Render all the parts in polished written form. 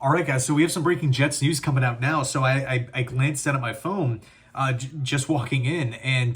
All right, guys. So we have some breaking Jets news coming out now. So I glanced down at my phone, just walking in, and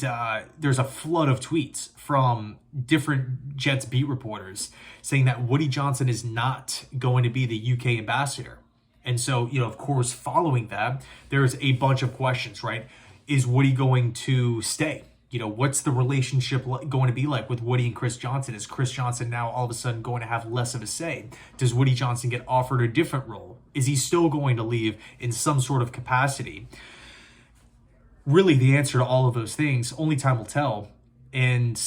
there's a flood of tweets from different Jets beat reporters saying that Woody Johnson is not going to be the UK ambassador. And so, of course, following that, there's a bunch of questions, right? Is Woody going to stay? What's the relationship going to be like with Woody and Chris Johnson? Is Chris Johnson now all of a sudden going to have less of a say? Does Woody Johnson get offered a different role? Is he still going to leave in some sort of capacity? Really, the answer to all of those things, only time will tell. And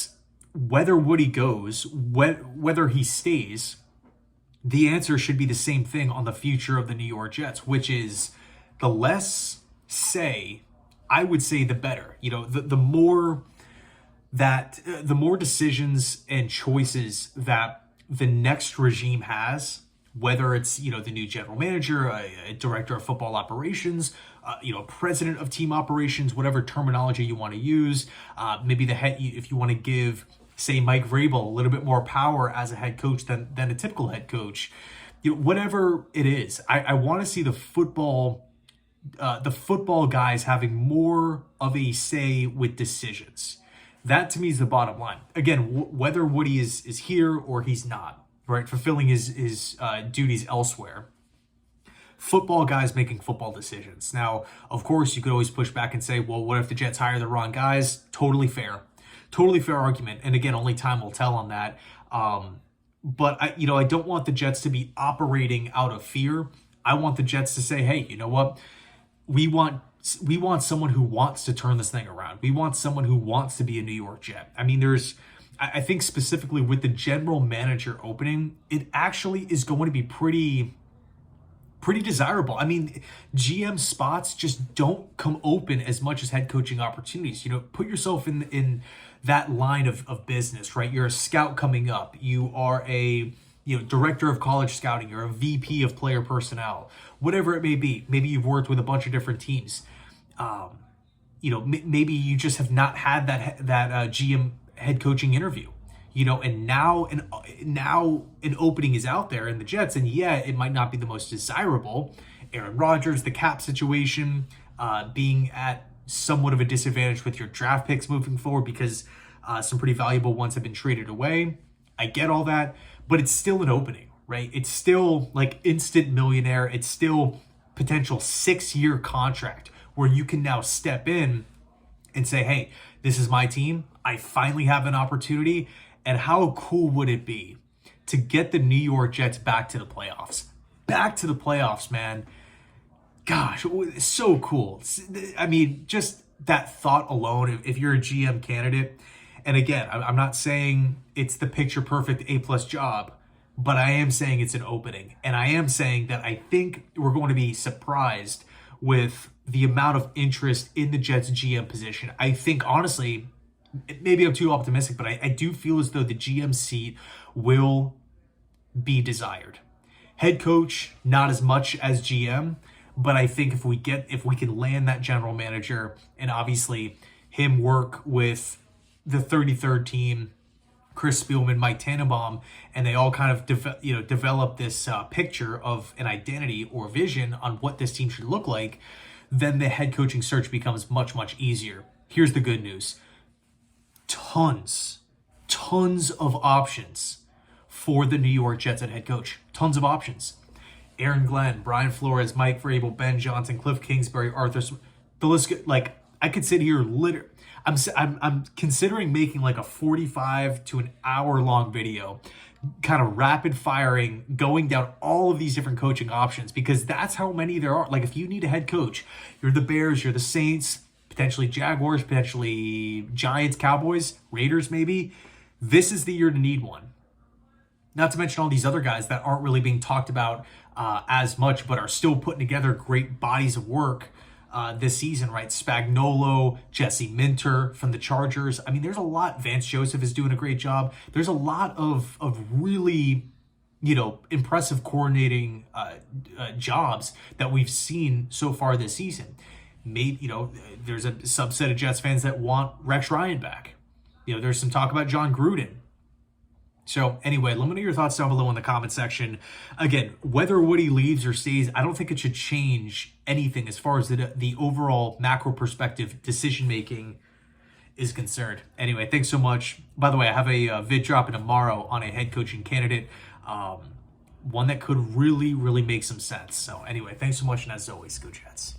whether Woody goes, whether he stays, the answer should be the same thing on the future of the New York Jets, which is the less say, I would say, the better. The more decisions and choices that the next regime has, whether it's the new general manager, a director of football operations, president of team operations, whatever terminology you want to use, maybe the head, if you want to give, say, Mike Vrabel a little bit more power as a head coach than a typical head coach, whatever it is, I want to see the football guys having more of a say with decisions. That to me is the bottom line. Again, whether Woody is here or he's not, right, fulfilling his duties elsewhere. Football guys making football decisions. Now, of course, you could always push back and say, well, what if the Jets hire the wrong guys? Totally fair argument. And again, only time will tell on that. But I don't want the Jets to be operating out of fear. I want the Jets to say, hey, you know what? We want someone who wants to turn this thing around. We want someone who wants to be a New York Jet. I mean, I think specifically with the general manager opening, it actually is going to be pretty desirable. I mean, GM spots just don't come open as much as head coaching opportunities. Put yourself in that line of business, right? You're a scout coming up. You are a director of college scouting. You're a VP of player personnel, whatever it may be. Maybe you've worked with a bunch of different teams. Maybe you just have not had that GM head coaching interview. And now an opening is out there in the Jets, and yeah, it might not be the most desirable. Aaron Rodgers, the cap situation, being at somewhat of a disadvantage with your draft picks moving forward because some pretty valuable ones have been traded away. I get all that, but it's still an opening, right? It's still like instant millionaire. It's still potential 6-year contract where you can now step in and say, hey, this is my team. I finally have an opportunity. And how cool would it be to get the New York Jets back to the playoffs? Back to the playoffs, man. Gosh, it's so cool. I mean, just that thought alone, if you're a GM candidate, and again, I'm not saying it's the picture perfect A+ job, but I am saying it's an opening. And I am saying that I think we're going to be surprised with the amount of interest in the Jets GM position. I think, honestly, maybe I'm too optimistic, but I do feel as though the GM seat will be desired. Head coach, not as much as GM, but I think if we can land that general manager and obviously him work with the 33rd team, Chris Spielman, Mike Tannenbaum, and they all kind of develop this picture of an identity or vision on what this team should look like, then the head coaching search becomes much, much easier. Here's the good news. Tons of options for the New York Jets at head coach. Tons of options. Aaron Glenn, Brian Flores, Mike Vrabel, Ben Johnson, Cliff Kingsbury, Arthur Smith. The list, I could sit here I'm considering making like a 45 to an hour long video, kind of rapid firing, going down all of these different coaching options, because that's how many there are. Like, if you need a head coach, you're the Bears, you're the Saints, potentially Jaguars, potentially Giants, Cowboys, Raiders maybe. This is the year to need one. Not to mention all these other guys that aren't really being talked about as much, but are still putting together great bodies of work this season, right? Spagnuolo, Jesse Minter from the Chargers. I mean, there's a lot. Vance Joseph is doing a great job. There's a lot of really, impressive coordinating jobs that we've seen so far this season. Maybe, there's a subset of Jets fans that want Rex Ryan back. There's some talk about John Gruden. So anyway, let me know your thoughts down below in the comment section. Again, whether Woody leaves or stays, I don't think it should change anything as far as the overall macro perspective decision making is concerned. Anyway, thanks so much. By the way, I have a vid dropping tomorrow on a head coaching candidate, one that could really, really make some sense. So anyway, thanks so much, and as always, go Jets.